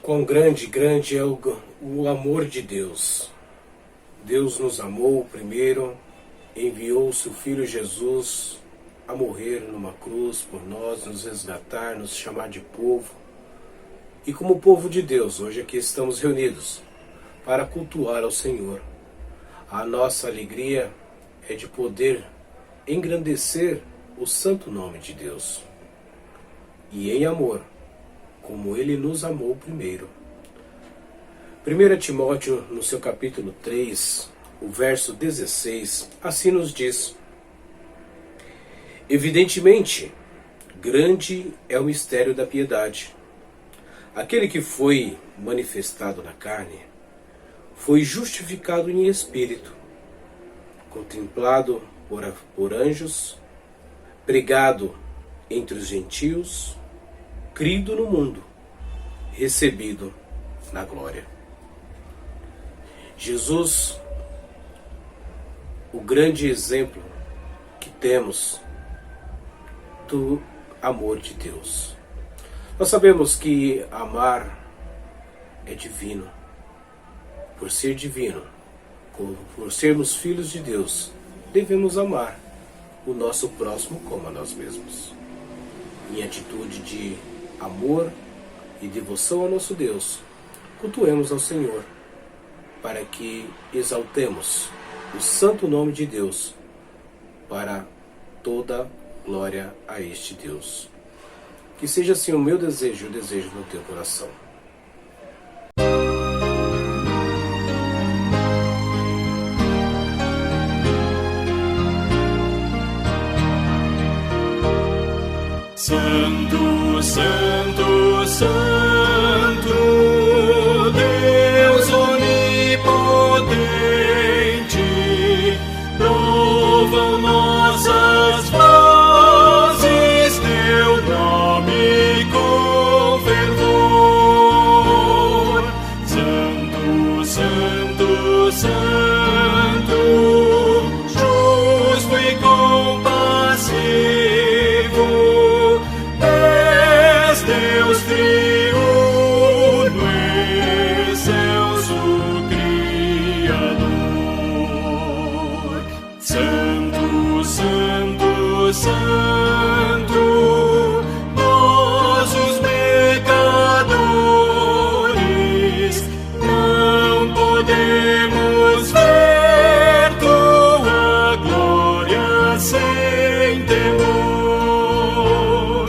Quão grande é o amor de Deus. Deus nos amou primeiro, enviou seu Filho Jesus a morrer numa cruz por nós, nos resgatar, nos chamar de povo. E como povo de Deus, hoje aqui estamos reunidos para cultuar ao Senhor. A nossa alegria é de poder engrandecer o santo nome de Deus. E em amor, como Ele nos amou primeiro. 1 Timóteo, no seu capítulo 3, o verso 16, assim nos diz: Evidentemente, grande é o mistério da piedade. Aquele que foi manifestado na carne foi justificado em espírito, contemplado por anjos, pregado entre os gentios, crido no mundo, recebido na glória. Jesus, o grande exemplo que temos do amor de Deus. Nós sabemos que amar é divino. Por ser divino, por sermos filhos de Deus, devemos amar o nosso próximo como a nós mesmos. Em atitude de amor e devoção ao nosso Deus, cultuemos ao Senhor, para que exaltemos o santo nome de Deus, para toda glória a este Deus. Que seja assim o meu desejo e o desejo do teu coração. Santo, Santo, Santo, Deus onipotente, louvam nossas vozes teu nome com fervor. Santo, Santo, Santo, justo e compassivo, Deus triuno, excelso Criador. Santo, Santo, Santo, nós os pecadores não podemos ver tua glória sem temor.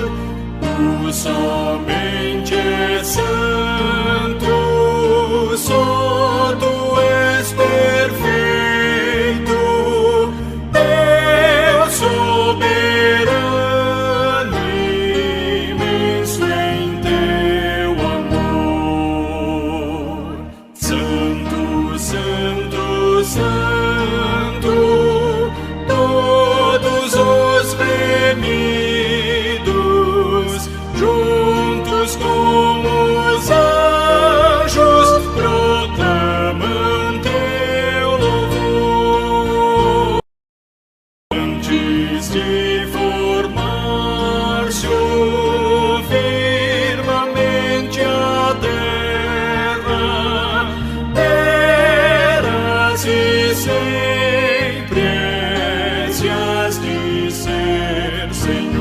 Tu somente és santo, só tu és perfeito, Deus soberano, imenso em teu amor. Santo, Santo, Santo, todos os remidos, juntos com os anjos, proclamam teu louvor. Antes de formar-se o firmamente a terra, eras e sempre és e has de ser Senhor.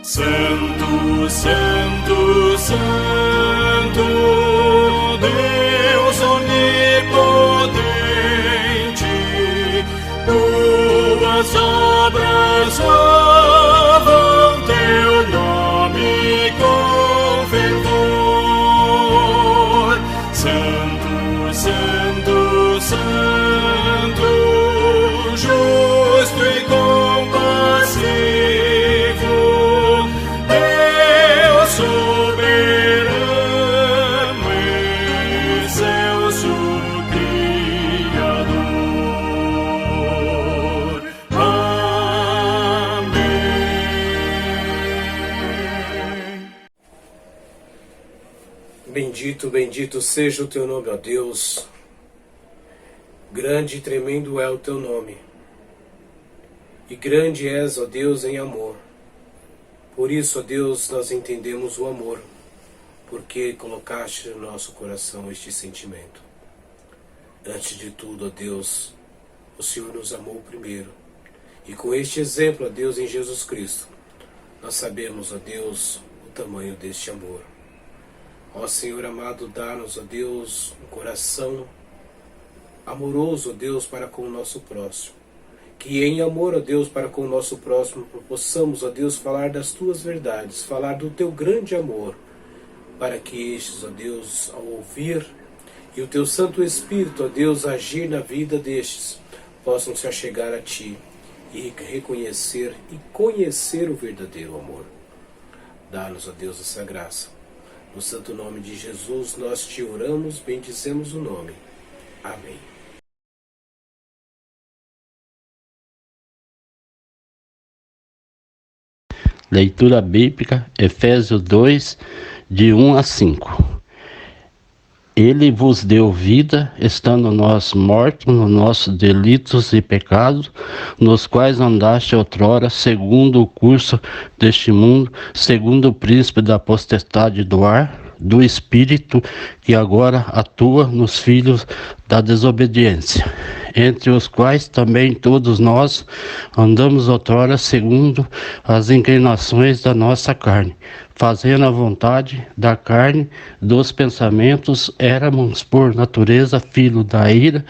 Santo, Santo, Santo, Deus onipotente, tuas obras louvam teu nome com fervor. Santo, Santo, Santo, justo e compassivo, Deus soberano, excelso Criador. Amém. Bendito, bendito seja o teu nome, ó Deus. Grande e tremendo é o teu nome, e grande és, ó Deus, em amor. Por isso, ó Deus, nós entendemos o amor, porque colocaste no nosso coração este sentimento. Antes de tudo, ó Deus, o Senhor nos amou primeiro, e com este exemplo, ó Deus, em Jesus Cristo, nós sabemos, ó Deus, o tamanho deste amor. Ó Senhor amado, dá-nos, ó Deus, um coração amoroso, ó Deus, para com o nosso próximo. Que em amor, ó Deus, para com o nosso próximo, possamos, ó Deus, falar das tuas verdades, falar do teu grande amor, para que estes, ó Deus, ao ouvir, e o teu Santo Espírito, ó Deus, agir na vida destes, possam se achegar a ti e reconhecer e conhecer o verdadeiro amor. Dá-nos, ó Deus, essa graça. No santo nome de Jesus, nós te oramos, bendizemos o nome. Amém. Leitura bíblica, Efésios 2, de 1 a 5. Ele vos deu vida, estando nós mortos nos nossos delitos e pecados, nos quais andaste outrora, segundo o curso deste mundo, segundo o príncipe da potestade do ar, do Espírito que agora atua nos filhos da desobediência, entre os quais também todos nós andamos outrora segundo as inclinações da nossa carne, fazendo a vontade da carne, dos pensamentos, éramos por natureza filho da ira,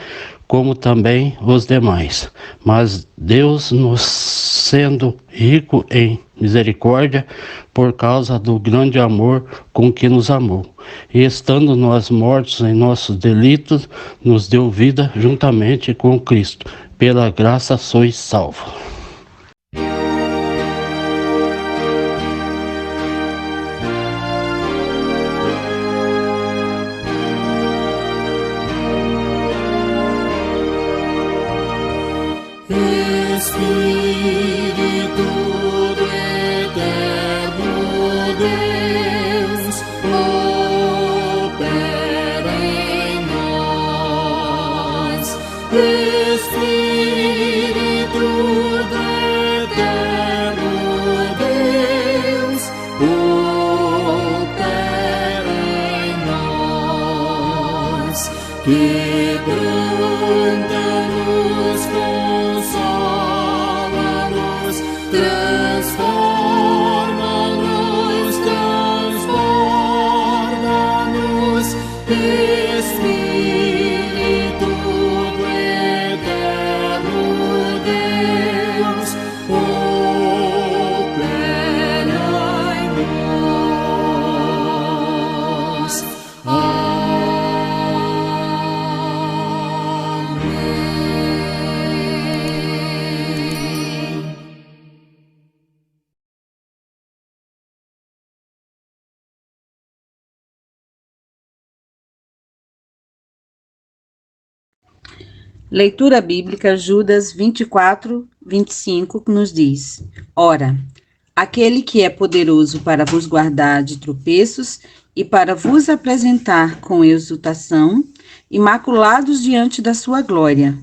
como também os demais. Mas Deus, nos sendo rico em misericórdia, por causa do grande amor com que nos amou, e estando nós mortos em nossos delitos, nos deu vida juntamente com Cristo. Pela graça sois salvos. Espírito do eterno Deus, opera em nós. Espírito do eterno Deus, opera em nós. Quebranta-nos, consola-nos, transforma-nos, transborda-nos. Espírito do eterno Deus, opera em nós. Leitura bíblica, Judas 24, 25, nos diz: Ora, aquele que é poderoso para vos guardar de tropeços e para vos apresentar com exultação, imaculados diante da sua glória,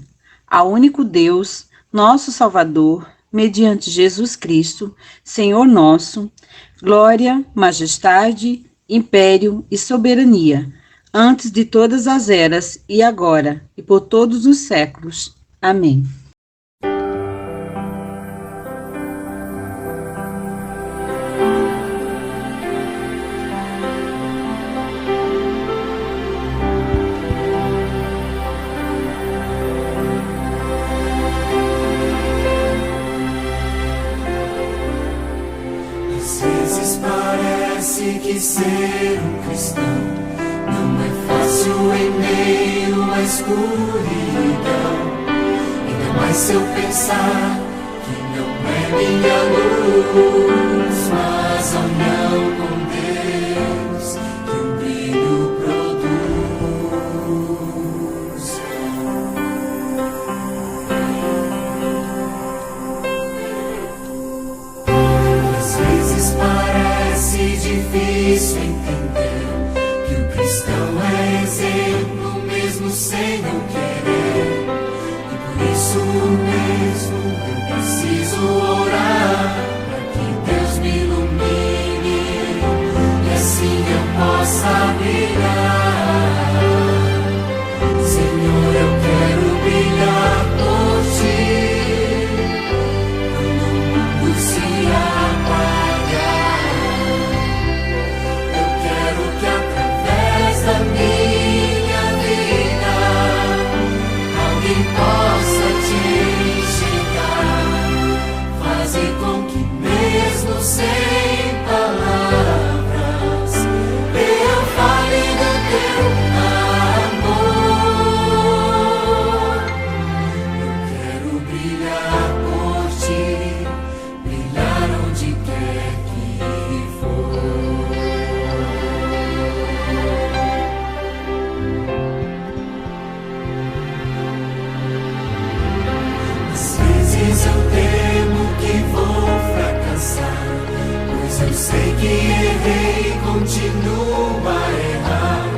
ao único Deus, nosso Salvador, mediante Jesus Cristo, Senhor nosso, glória, majestade, império e soberania, antes de todas as eras, e agora, e por todos os séculos. Amém. Às vezes parece que ser um cristão não é fácil em meio à escuridão. Ainda mais se eu pensar que não é minha luz, mas a união com Deus que o brilho produz. Às vezes parece difícil entender que o cristão é exemplo mesmo sem não querer. Sei que errei, continuo a errar,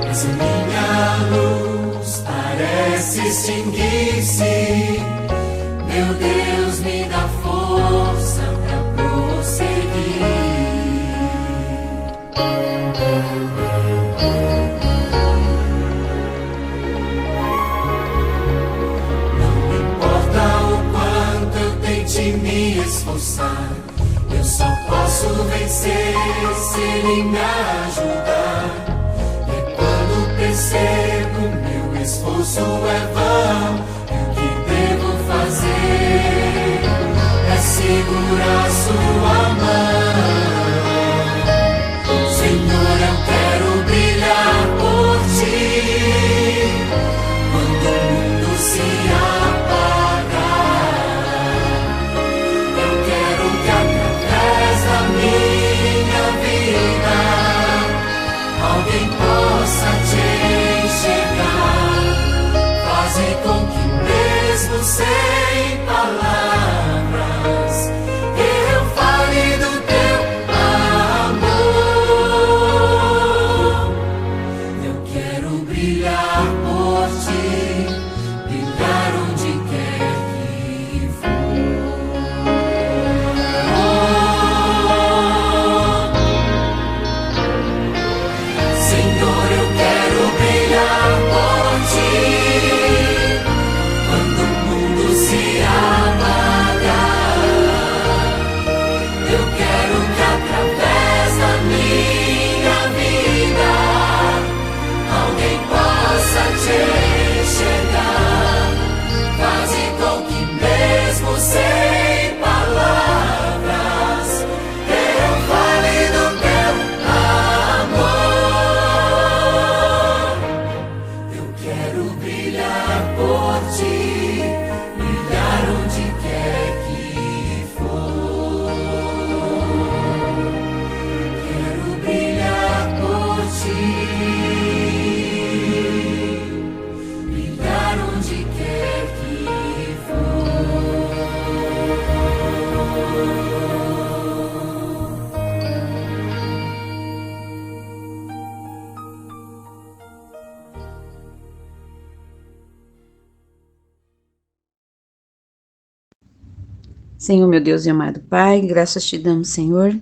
mas a minha luz parece extinguir-se. Meu Deus, me dá força pra prosseguir. Não importa o quanto eu tente me esforçar, eu só posso vencer se Ele me ajudar. É quando percebo meu esforço é vão, e o que devo fazer é segurar sua mão. Senhor, eu quero brilhar por Ti quando o mundo se apagar. Eu quero que através da minha vida alguém possa Te enxergar. Faze com que mesmo sem palavras eu fale do Teu amor. Eu quero brilhar por Ti, brilhar onde quer que for. Senhor, eu quero brilhar por Ti quando o mundo se apagar. Eu quero que através da minha vida alguém possa Te enxergar. Faze com que mesmo sem palavras eu fale do Teu amor. Eu quero brilhar por Ti, brilhar onde quer que for. Quero brilhar por Ti, brilhar onde quer que for. Senhor, meu Deus e amado Pai, graças Te damos, Senhor,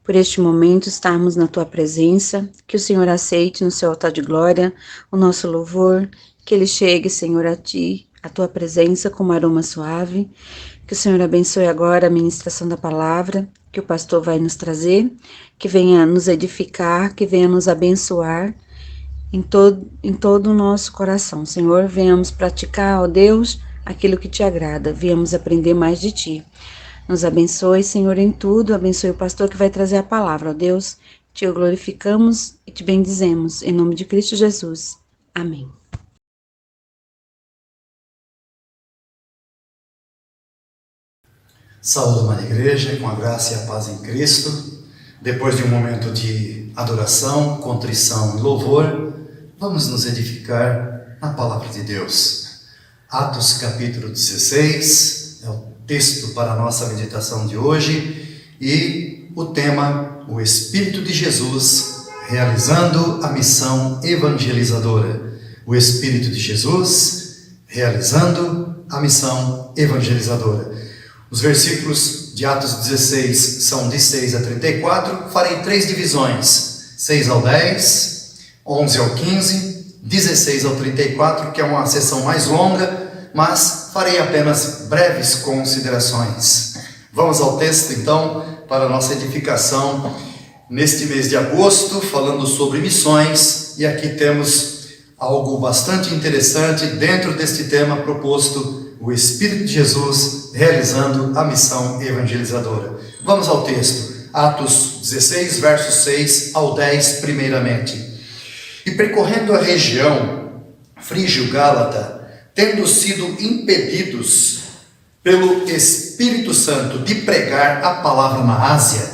por este momento estarmos na Tua presença, que o Senhor aceite no Seu altar de glória o nosso louvor, que ele chegue, Senhor, a Ti, a Tua presença como aroma suave, que o Senhor abençoe agora a ministração da palavra, que o pastor vai nos trazer, que venha nos edificar, que venha nos abençoar em todo o nosso coração. Senhor, venhamos praticar, ó Deus, aquilo que Te agrada, venhamos aprender mais de Ti. Nos abençoe, Senhor, em tudo, abençoe o pastor que vai trazer a palavra, ó Deus, Te glorificamos e Te bendizemos, em nome de Cristo Jesus. Amém. Saúde, amada igreja, com a graça e a paz em Cristo. Depois de um momento de adoração, contrição e louvor, vamos nos edificar na palavra de Deus. Atos capítulo 16 é o texto para a nossa meditação de hoje e o tema, o Espírito de Jesus realizando a missão evangelizadora. O Espírito de Jesus realizando a missão evangelizadora. Os versículos de Atos 16 são de 6 a 34, farei 3 divisões, 6 ao 10, 11 ao 15, 16 ao 34, que é uma sessão mais longa, mas farei apenas breves considerações. Vamos ao texto então, para a nossa edificação, neste mês de agosto, falando sobre missões, e aqui temos algo bastante interessante dentro deste tema proposto, o Espírito de Jesus realizando a missão evangelizadora. Vamos ao texto, Atos 16, versos 6 ao 10, primeiramente. E percorrendo a região frígio-gálata, tendo sido impedidos pelo Espírito Santo de pregar a palavra na Ásia,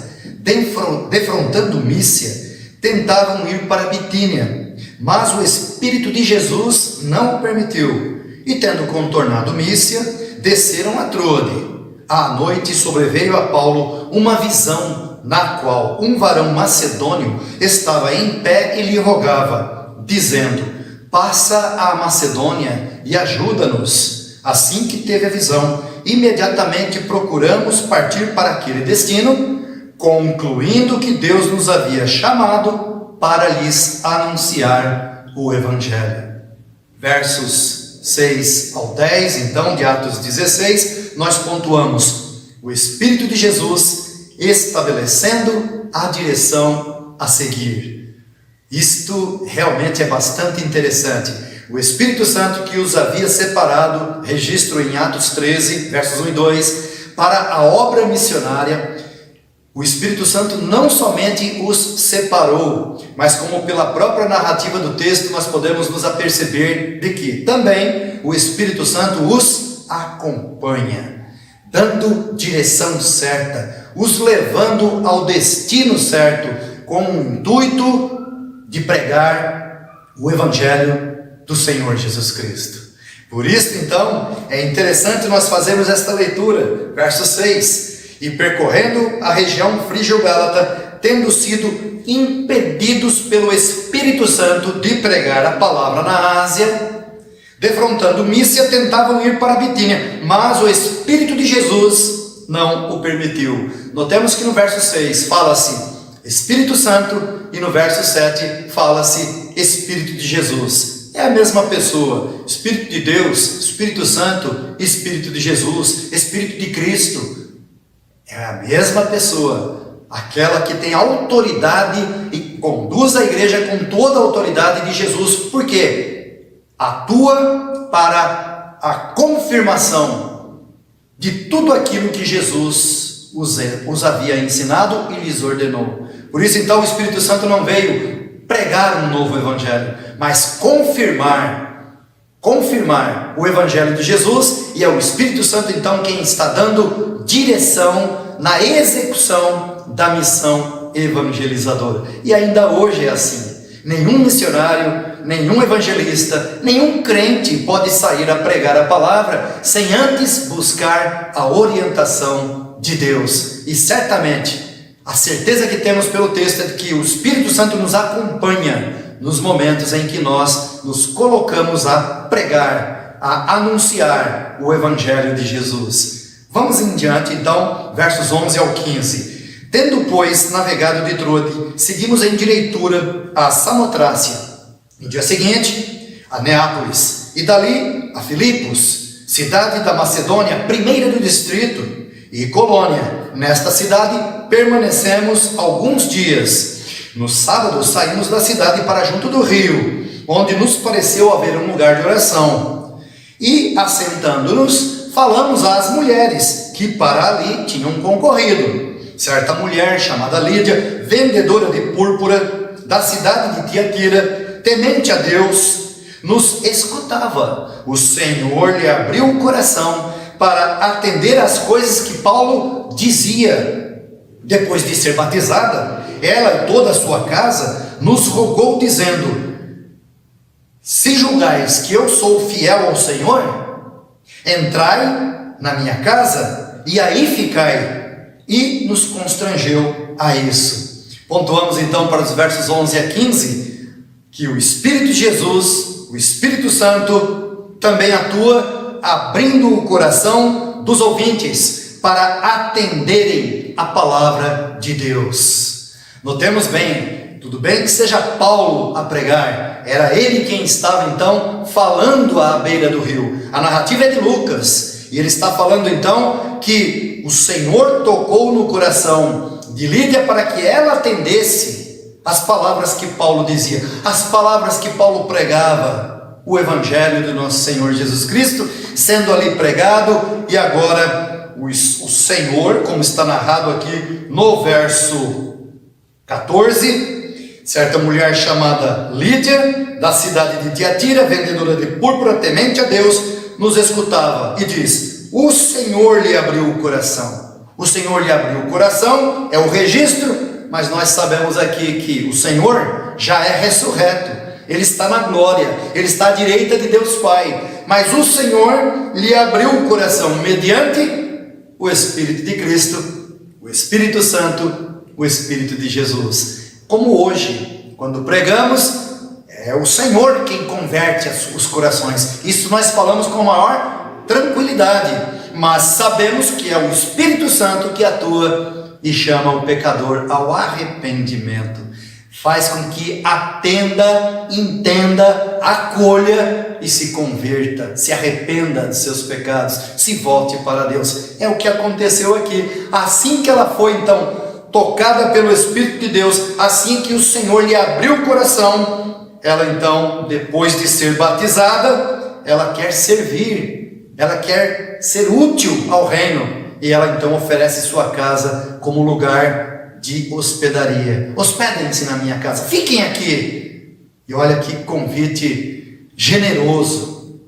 defrontando Mísia, tentavam ir para Bitínia, mas o Espírito de Jesus não o permitiu. E tendo contornado Mísia, desceram a Troade. À noite sobreveio a Paulo uma visão na qual um varão macedônio estava em pé e lhe rogava, dizendo: passa à Macedônia e ajuda-nos. Assim que teve a visão, imediatamente procuramos partir para aquele destino, concluindo que Deus nos havia chamado para lhes anunciar o Evangelho. Versos 6 ao 10, então, de Atos 16, nós pontuamos o Espírito de Jesus estabelecendo a direção a seguir. Isto realmente é bastante interessante. O Espírito Santo que os havia separado, registro em Atos 13, versos 1 e 2, para a obra missionária. O Espírito Santo não somente os separou, mas como pela própria narrativa do texto nós podemos nos aperceber de que também o Espírito Santo os acompanha, dando direção certa, os levando ao destino certo, com o intuito de pregar o Evangelho do Senhor Jesus Cristo. Por isso, então, é interessante nós fazermos esta leitura, verso 6, e percorrendo a região frígio-gálata, tendo sido impedidos pelo Espírito Santo de pregar a palavra na Ásia, defrontando Mísia, tentavam ir para a Bitínia, mas o Espírito de Jesus não o permitiu. Notemos que no verso 6 fala-se Espírito Santo e no verso 7 fala-se Espírito de Jesus. É a mesma pessoa, Espírito de Deus, Espírito Santo, Espírito de Jesus, Espírito de Cristo. É a mesma pessoa, aquela que tem autoridade e conduz a igreja com toda a autoridade de Jesus. Por quê? Atua para a confirmação de tudo aquilo que Jesus os havia ensinado e lhes ordenou. Por isso, então, o Espírito Santo não veio pregar um novo evangelho, mas confirmar o evangelho de Jesus, e é o Espírito Santo então quem está dando direção na execução da missão evangelizadora. E ainda hoje é assim. Nenhum missionário, nenhum evangelista, nenhum crente pode sair a pregar a palavra sem antes buscar a orientação de Deus. E certamente a certeza que temos pelo texto é de que o Espírito Santo nos acompanha nos momentos em que nós nos colocamos a pregar, a anunciar o Evangelho de Jesus. Vamos em diante, então, versos 11 ao 15. Tendo, pois, navegado de Troade, seguimos em direitura a Samotrácia. No dia seguinte, a Neápolis, e dali a Filipos, cidade da Macedônia, primeira do distrito, e Colônia. Nesta cidade permanecemos alguns dias. No sábado saímos da cidade para junto do rio, onde nos pareceu haver um lugar de oração. E, assentando-nos, falamos às mulheres que para ali tinham concorrido. Certa mulher chamada Lídia, vendedora de púrpura da cidade de Tiatira, temente a Deus, nos escutava. O Senhor lhe abriu o coração para atender às coisas que Paulo dizia. Depois de ser batizada, ela e toda a sua casa nos rogou, dizendo: se julgais que eu sou fiel ao Senhor, entrai na minha casa e aí ficai. E nos constrangeu a isso. Pontuamos então para os versos 11 a 15, que o Espírito de Jesus, o Espírito Santo, também atua abrindo o coração dos ouvintes para atenderem a palavra de Deus. Notemos bem, tudo bem que seja Paulo a pregar, era ele quem estava então falando à beira do rio. A narrativa é de Lucas, e ele está falando então que o Senhor tocou no coração de Lídia para que ela atendesse as palavras que Paulo dizia, as palavras que Paulo pregava, o Evangelho do nosso Senhor Jesus Cristo, sendo ali pregado. E agora o Senhor, como está narrado aqui no verso 14, certa mulher chamada Lídia, da cidade de Tiatira, vendedora de púrpura, temente a Deus, nos escutava e diz: o Senhor lhe abriu o coração. O Senhor lhe abriu o coração, é o registro, mas nós sabemos aqui que o Senhor já é ressurreto, Ele está na glória, Ele está à direita de Deus Pai, mas o Senhor lhe abriu o coração mediante o Espírito de Cristo, o Espírito Santo, o Espírito de Jesus. Como hoje, quando pregamos, é o Senhor quem converte os corações. Isso nós falamos com maior tranquilidade, mas sabemos que é o Espírito Santo que atua e chama o pecador ao arrependimento. Faz com que atenda, entenda, acolha e se converta, se arrependa de seus pecados, se volte para Deus. É o que aconteceu aqui. Assim que ela foi então tocada pelo Espírito de Deus, assim que o Senhor lhe abriu o coração, ela então, depois de ser batizada, ela quer servir, ela quer ser útil ao reino, e ela então oferece sua casa como lugar de hospedaria. Hospedem-se na minha casa, fiquem aqui. E olha que convite generoso,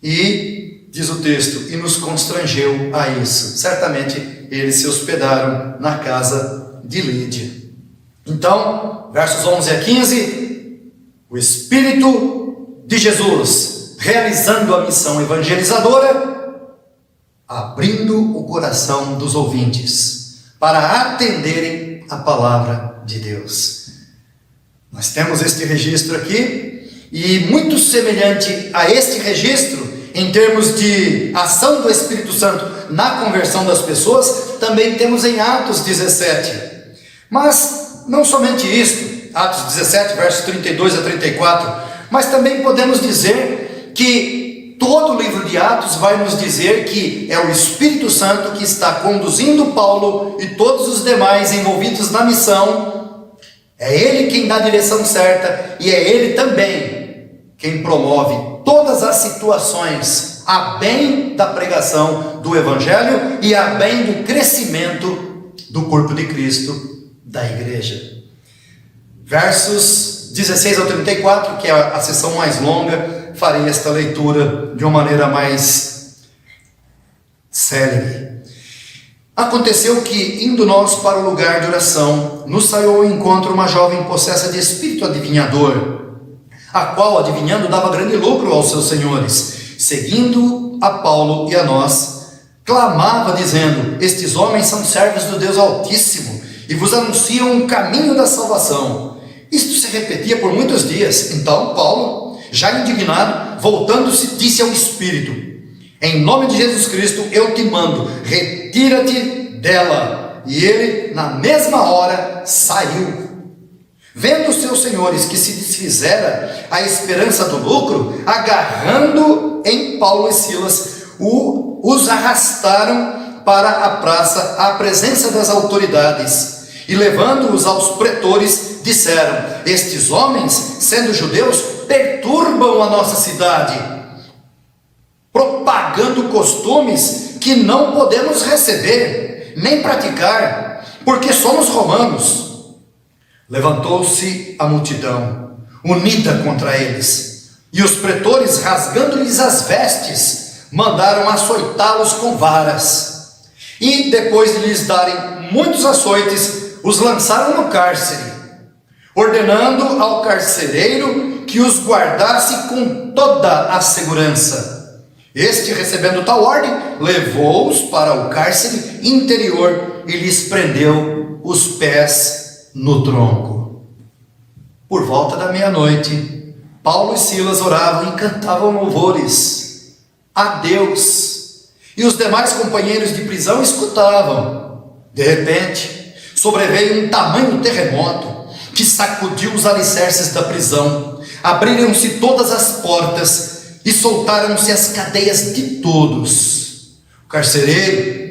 e diz o texto, e nos constrangeu a isso. Certamente eles se hospedaram na casa de Lídia. Então, versos 11 a 15, o Espírito de Jesus, realizando a missão evangelizadora, abrindo o coração dos ouvintes, para atenderem a palavra de Deus. Nós temos este registro aqui, e muito semelhante a este registro, em termos de ação do Espírito Santo na conversão das pessoas, também temos em Atos 17. Mas não somente isto, Atos 17, versos 32 a 34, mas também podemos dizer que todo o livro de Atos vai nos dizer que é o Espírito Santo que está conduzindo Paulo e todos os demais envolvidos na missão. É ele quem dá a direção certa, e é ele também quem promove todas as situações a bem da pregação do Evangelho e a bem do crescimento do corpo de Cristo, da igreja. Versos 16 ao 34, que é a sessão mais longa, farei esta leitura de uma maneira mais célere. Aconteceu que, indo nós para o lugar de oração, nos saiu ao encontro uma jovem possessa de espírito adivinhador, a qual, adivinhando, dava grande lucro aos seus senhores. Seguindo a Paulo e a nós, clamava dizendo: estes homens são servos do Deus Altíssimo e vos anunciam o caminho da salvação. Isto se repetia por muitos dias. Então Paulo, já indignado, voltando-se, disse ao Espírito: em nome de Jesus Cristo eu te mando, retira-te dela. E ele, na mesma hora, saiu. Vendo os seus senhores que se desfizera a esperança do lucro, agarrando em Paulo e Silas, os arrastaram para a praça, à presença das autoridades, e levando-os aos pretores, disseram: estes homens, sendo judeus, perturbam a nossa cidade, propagando costumes que não podemos receber, nem praticar, porque somos romanos. Levantou-se a multidão, unida contra eles, e os pretores, rasgando-lhes as vestes, mandaram açoitá-los com varas. E depois de lhes darem muitos açoites, os lançaram no cárcere, ordenando ao carcereiro que os guardasse com toda a segurança. Este, recebendo tal ordem, levou-os para o cárcere interior e lhes prendeu os pés no tronco. Por volta da meia-noite, Paulo e Silas oravam e cantavam louvores a Deus, e os demais companheiros de prisão escutavam. De repente, sobreveio um tamanho terremoto que sacudiu os alicerces da prisão. Abriram-se todas as portas e soltaram-se as cadeias de todos. O carcereiro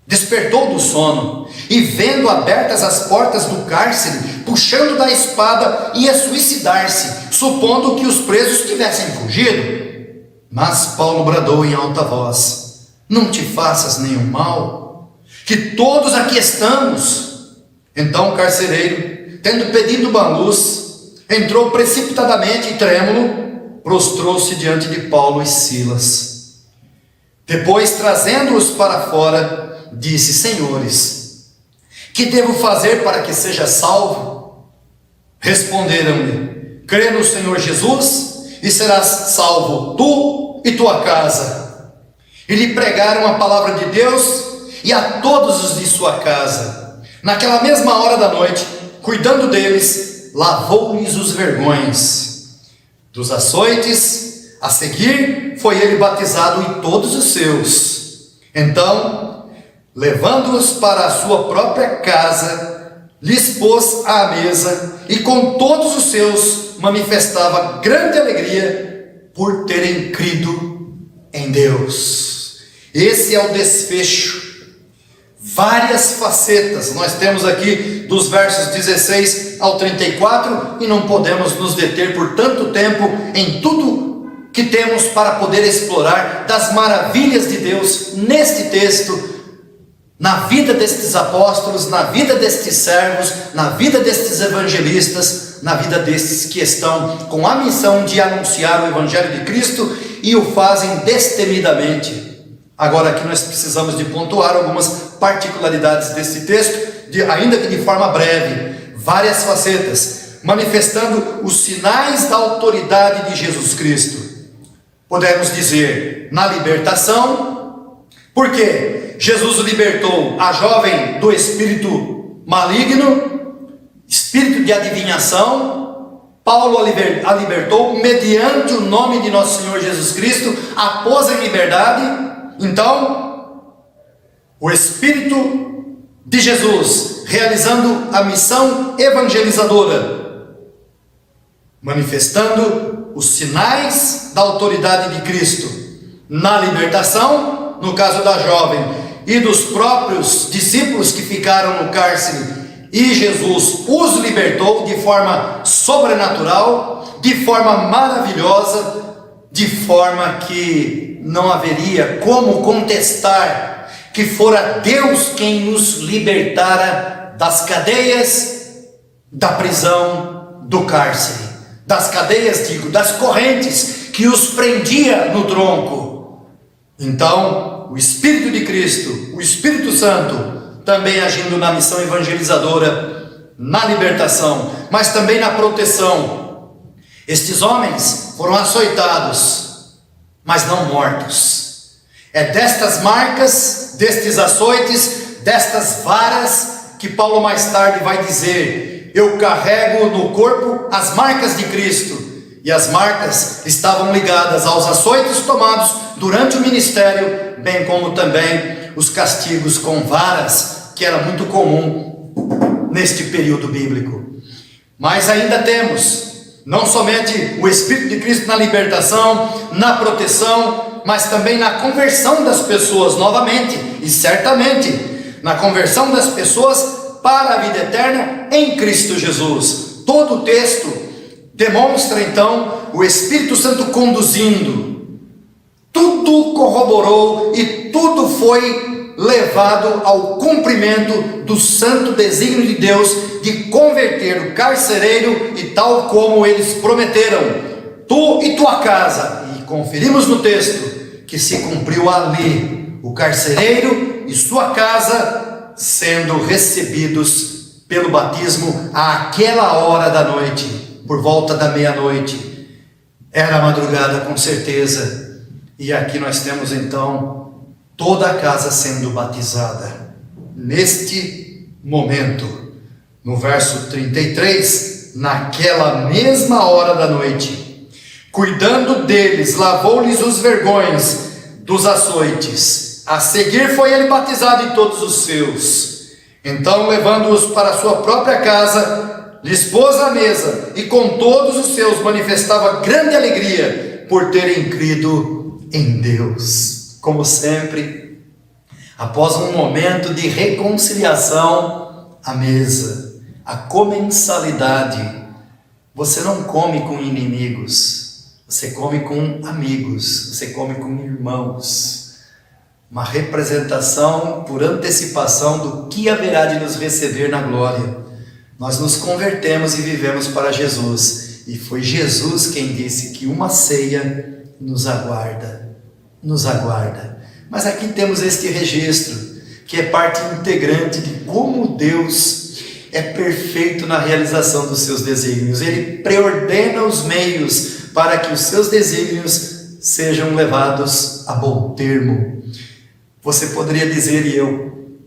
despertou do sono e, vendo abertas as portas do cárcere, puxando da espada, ia suicidar-se, supondo que os presos tivessem fugido. Mas Paulo bradou em alta voz: não te faças nenhum mal, que todos aqui estamos. Então o carcereiro, tendo pedido uma luz, entrou precipitadamente e, trêmulo, prostrou-se diante de Paulo e Silas. Depois, trazendo-os para fora, disse: senhores, que devo fazer para que seja salvo? Responderam-lhe: crê no Senhor Jesus e serás salvo, tu e tua casa. E lhe pregaram a palavra de Deus e a todos os de sua casa. Naquela mesma hora da noite, cuidando deles, lavou-lhes os vergões dos açoites. A seguir, foi ele batizado e todos os seus. Então, levando-os para a sua própria casa, lhes pôs à mesa e com todos os seus manifestava grande alegria por terem crido em Deus. Esse é o desfecho. Várias facetas nós temos aqui dos versos 16 ao 34 e não podemos nos deter por tanto tempo em tudo que temos para poder explorar das maravilhas de Deus neste texto, na vida destes apóstolos, na vida destes servos, na vida destes evangelistas, na vida destes que estão com a missão de anunciar o Evangelho de Cristo e o fazem destemidamente. Agora aqui nós precisamos de pontuar algumas particularidades desse texto, ainda que de forma breve, várias facetas, manifestando os sinais da autoridade de Jesus Cristo. Podemos dizer, na libertação, porque Jesus libertou a jovem do espírito maligno, espírito de adivinhação. Paulo a libertou mediante o nome de nosso Senhor Jesus Cristo, a pôs em liberdade. Então, o Espírito de Jesus realizando a missão evangelizadora, manifestando os sinais da autoridade de Cristo na libertação, no caso da jovem e dos próprios discípulos que ficaram no cárcere, e Jesus os libertou de forma sobrenatural, de forma maravilhosa, de forma que não haveria como contestar que fora Deus quem nos libertara das cadeias da prisão, do cárcere, das cadeias, das correntes que os prendia no tronco. Então, o Espírito de Cristo, o Espírito Santo, também agindo na missão evangelizadora, na libertação, mas também na proteção. Estes homens foram açoitados, mas não mortos. É destas marcas, destes açoites, destas varas, que Paulo mais tarde vai dizer: eu carrego no corpo as marcas de Cristo. E as marcas estavam ligadas aos açoites tomados durante o ministério, bem como também os castigos com varas, que era muito comum neste período bíblico. Mas ainda temos não somente o Espírito de Cristo na libertação, na proteção, mas também na conversão das pessoas novamente, e certamente na conversão das pessoas para a vida eterna em Cristo Jesus. Todo o texto demonstra então o Espírito Santo conduzindo. Tudo corroborou e tudo foi levado ao cumprimento do santo desígnio de Deus de converter o carcereiro, e tal como eles prometeram, tu e tua casa. E conferimos no texto que se cumpriu ali, o carcereiro e sua casa sendo recebidos pelo batismo àquela hora da noite, por volta da meia-noite. Era madrugada com certeza, e aqui nós temos então toda a casa sendo batizada. Neste momento, no verso 33, naquela mesma hora da noite, cuidando deles, lavou-lhes os vergões dos açoites. A seguir foi ele batizado e todos os seus. Então, levando-os para a sua própria casa, lhes pôs à mesa, e com todos os seus manifestava grande alegria por terem crido em Deus. Como sempre, após um momento de reconciliação, à mesa, a comensalidade. Você não come com inimigos, você come com amigos, você come com irmãos. Uma representação por antecipação do que haverá de nos receber na glória. Nós nos convertemos e vivemos para Jesus, e foi Jesus quem disse que uma ceia nos aguarda, Mas aqui temos este registro, que é parte integrante de como Deus é perfeito na realização dos seus desígnios. Ele preordena os meios para que os seus desígnios sejam levados a bom termo. Você poderia dizer, e eu,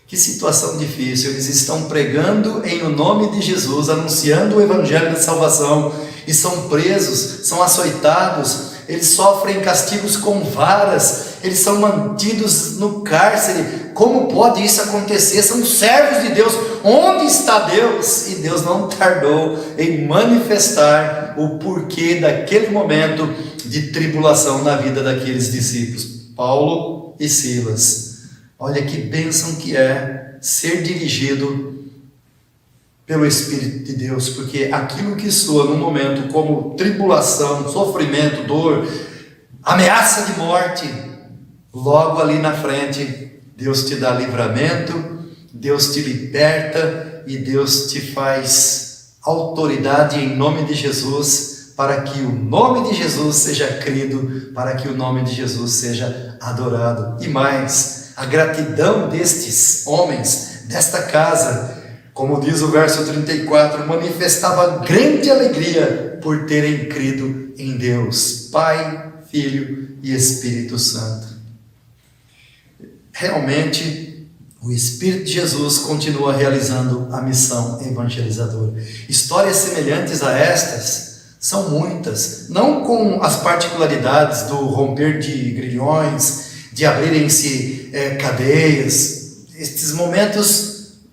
Que situação difícil, eles estão pregando em o nome de Jesus, anunciando o evangelho da salvação, e são presos, são açoitados, eles sofrem castigos com varas, eles são mantidos no cárcere. Como pode isso acontecer? São servos de Deus. Onde está Deus? E Deus não tardou em manifestar o porquê daquele momento de tribulação na vida daqueles discípulos, Paulo e Silas. Olha que bênção que é ser dirigido pelo Espírito de Deus, porque aquilo que soa num momento como tribulação, sofrimento, dor, ameaça de morte, logo ali na frente, Deus te dá livramento, Deus te liberta e Deus te faz autoridade em nome de Jesus, para que o nome de Jesus seja crido, para que o nome de Jesus seja adorado. E mais, a gratidão destes homens, desta casa, como diz o verso 34, manifestava grande alegria por terem crido em Deus, Pai, Filho e Espírito Santo. Realmente, o Espírito de Jesus continua realizando a missão evangelizadora. Histórias semelhantes a estas são muitas, não com as particularidades do romper de grilhões, de abrirem-se cadeias. Estes momentos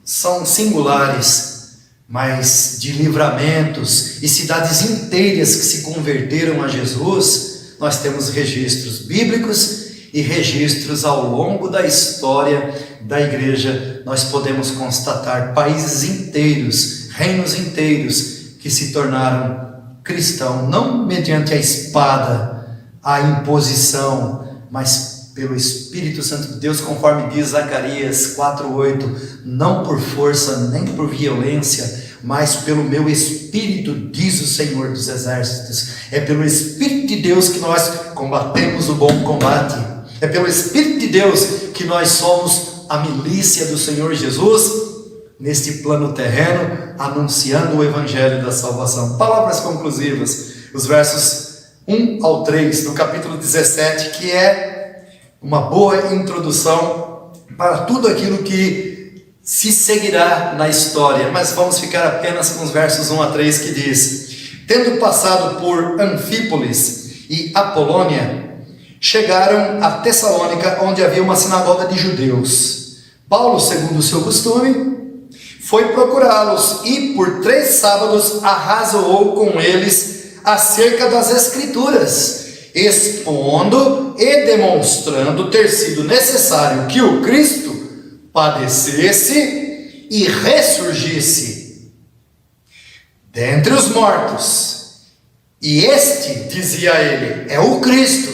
são singulares, mas de livramentos e cidades inteiras que se converteram a Jesus, nós temos registros bíblicos e registros ao longo da história da igreja. Nós podemos constatar países inteiros, reinos inteiros que se tornaram cristãos, não mediante a espada, a imposição, mas pelo Espírito Santo de Deus, conforme diz Zacarias 4:8, não por força nem por violência, mas pelo meu Espírito, diz o Senhor dos Exércitos. É pelo Espírito de Deus que nós combatemos o bom combate, é pelo Espírito de Deus que nós somos a milícia do Senhor Jesus, neste plano terreno, anunciando o Evangelho da salvação. Palavras conclusivas, os versos 1 ao 3 do capítulo 17, que é uma boa introdução para tudo aquilo que se seguirá na história, mas vamos ficar apenas com os versos 1 a 3, que diz: tendo passado por Anfípolis e Apolônia, chegaram a Tessalônica, onde havia uma sinagoga de judeus. Paulo, segundo o seu costume, foi procurá-los e por 3 sábados arrazoou com eles acerca das Escrituras, expondo e demonstrando ter sido necessário que o Cristo padecesse e ressurgisse dentre os mortos. E este, dizia ele, é o Cristo,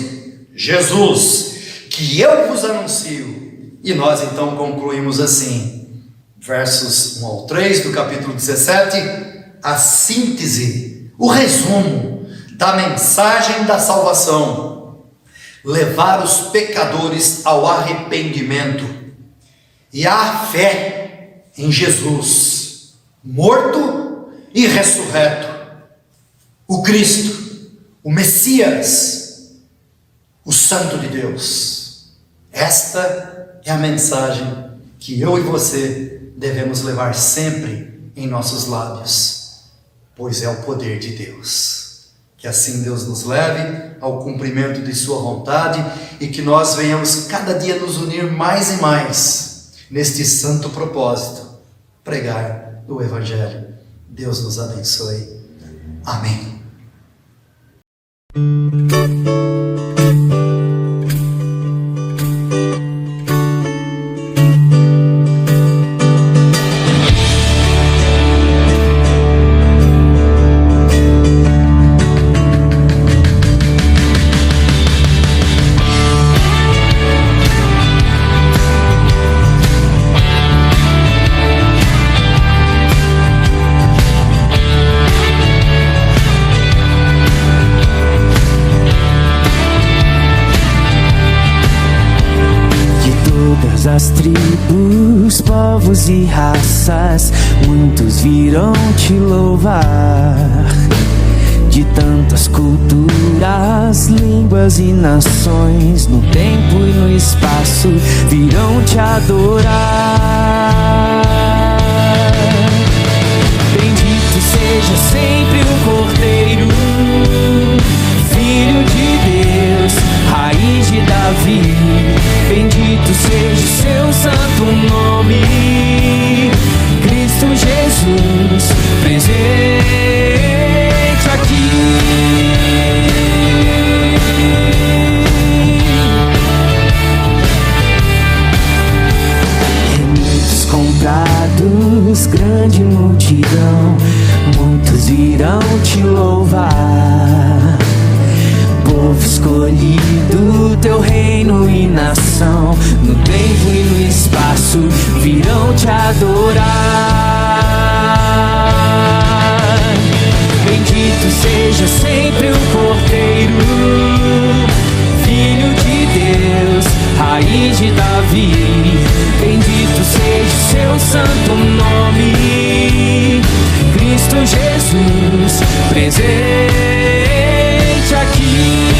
Jesus, que eu vos anuncio. E nós então concluímos assim, versos 1 ao 3 do capítulo 17, a síntese, o resumo da mensagem da salvação: levar os pecadores ao arrependimento e à fé em Jesus, morto e ressurreto, o Cristo, o Messias, o Santo de Deus. Esta é a mensagem que eu e você devemos levar sempre em nossos lábios, pois é o poder de Deus. Que assim Deus nos leve ao cumprimento de sua vontade e que nós venhamos cada dia nos unir mais e mais neste santo propósito, pregar o Evangelho. Deus nos abençoe. Amém. As tribos, povos e raças, muitos virão te louvar. De de tantas culturas, línguas e nações, no tempo e no espaço virão te adorar. Bendito seja sempre o Cordeiro, Filho de Deus, raiz de Davi. Bendito seja o seu santo nome, Cristo Jesus, presente aqui. Remédios comprados, grande multidão, muitos irão te louvar. Povo escolhido, teu reino e nação, no tempo e no espaço virão te adorar. Bendito seja sempre o Cordeiro, Filho de Deus, raiz de Davi. Bendito seja o seu santo nome, Cristo Jesus, presente aqui.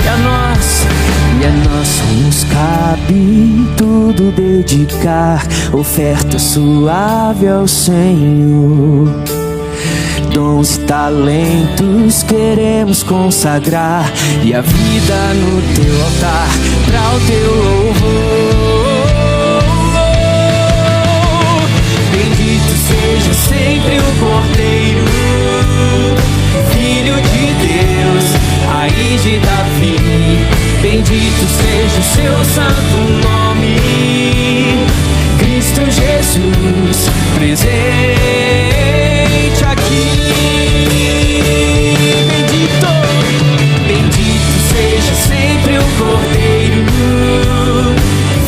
E a nós nos cabe tudo dedicar, oferta suave ao Senhor. Dons e talentos queremos consagrar, e a vida no teu altar, pra o teu louvor. Bendito seja sempre o Cordeiro, Filho de Deus, raiz de Davi. Bendito seja o seu santo nome, Cristo Jesus, presente aqui. Bendito seja sempre o Cordeiro,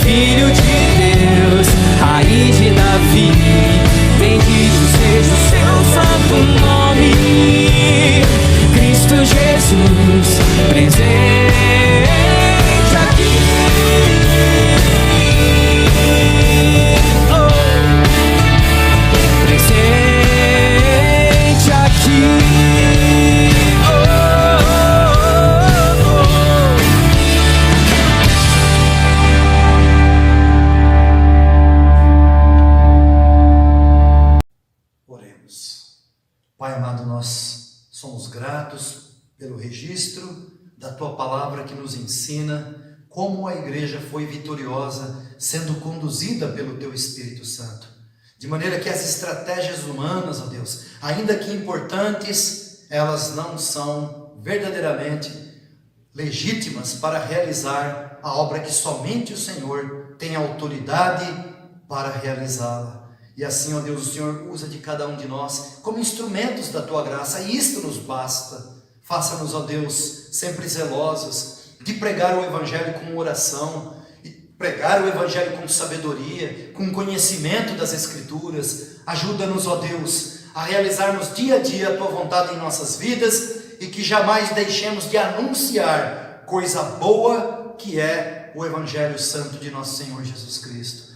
Filho de Deus, raiz de Davi. Bendito seja o seu santo nome, Cristo Jesus, presente aqui. Oh, presente aqui. Pai amado, nós somos gratos pelo registro da Tua Palavra que nos ensina como a igreja foi vitoriosa sendo conduzida pelo Teu Espírito Santo. De maneira que as estratégias humanas, ó Deus, ainda que importantes, elas não são verdadeiramente legítimas para realizar a obra que somente o Senhor tem autoridade para realizá-la. E assim, ó Deus, o Senhor usa de cada um de nós como instrumentos da Tua graça, e isto nos basta. Faça-nos, ó Deus, sempre zelosos de pregar o Evangelho com oração, e pregar o Evangelho com sabedoria, com conhecimento das Escrituras. Ajuda-nos, ó Deus, a realizarmos dia a dia a Tua vontade em nossas vidas, e que jamais deixemos de anunciar coisa boa que é o Evangelho Santo de nosso Senhor Jesus Cristo.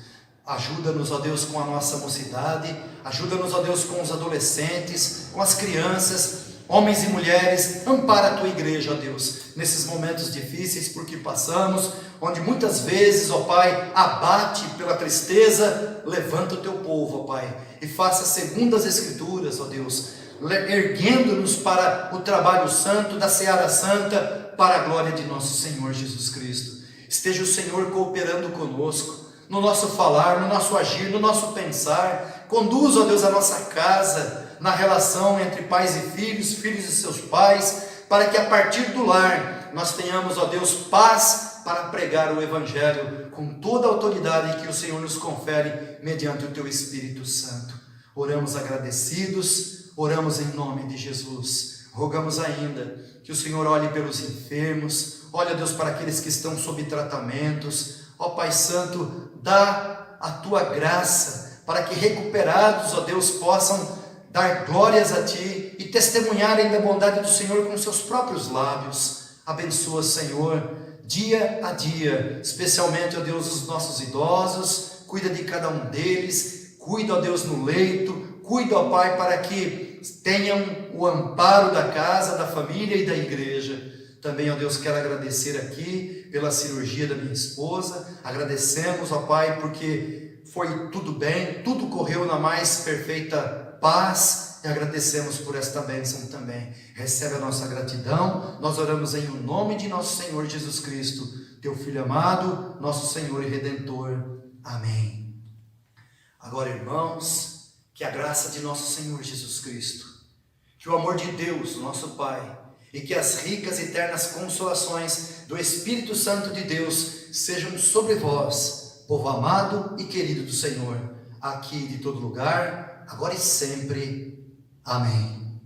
Ajuda-nos, ó Deus, com a nossa mocidade, ajuda-nos, ó Deus, com os adolescentes, com as crianças, homens e mulheres. Ampara a Tua igreja, ó Deus, nesses momentos difíceis por que passamos, onde muitas vezes, ó Pai, abate pela tristeza. Levanta o Teu povo, ó Pai, e faça segundo as Escrituras, ó Deus, erguendo-nos para o trabalho santo, da seara santa, para a glória de nosso Senhor Jesus Cristo. Esteja o Senhor cooperando conosco, no nosso falar, no nosso agir, no nosso pensar. Conduz, ó Deus, a nossa casa, na relação entre pais e filhos, filhos e seus pais, para que a partir do lar nós tenhamos, ó Deus, paz para pregar o Evangelho com toda a autoridade que o Senhor nos confere mediante o Teu Espírito Santo. Oramos agradecidos, oramos em nome de Jesus. Rogamos ainda que o Senhor olhe pelos enfermos, olhe, ó Deus, para aqueles que estão sob tratamentos. Ó Pai Santo, dá a Tua graça para que recuperados, ó Deus, possam dar glórias a Ti e testemunharem da bondade do Senhor com seus próprios lábios. Abençoa, Senhor, dia a dia, especialmente, ó Deus, os nossos idosos. Cuida de cada um deles, Cuida, ó Deus, no leito. Cuida, ó Pai, para que tenham o amparo da casa, da família e da igreja. Também, ó Deus, quero agradecer aqui pela cirurgia da minha esposa. Agradecemos, ó Pai, porque foi tudo bem, tudo correu na mais perfeita paz. E agradecemos por esta bênção também. Recebe a nossa gratidão. Nós oramos em o nome de nosso Senhor Jesus Cristo, teu Filho amado, nosso Senhor e Redentor. Amém. Agora, irmãos, que a graça de nosso Senhor Jesus Cristo, que o amor de Deus, nosso Pai, e que as ricas e eternas consolações do Espírito Santo de Deus sejam sobre vós, povo amado e querido do Senhor, aqui e de todo lugar, agora e sempre. Amém.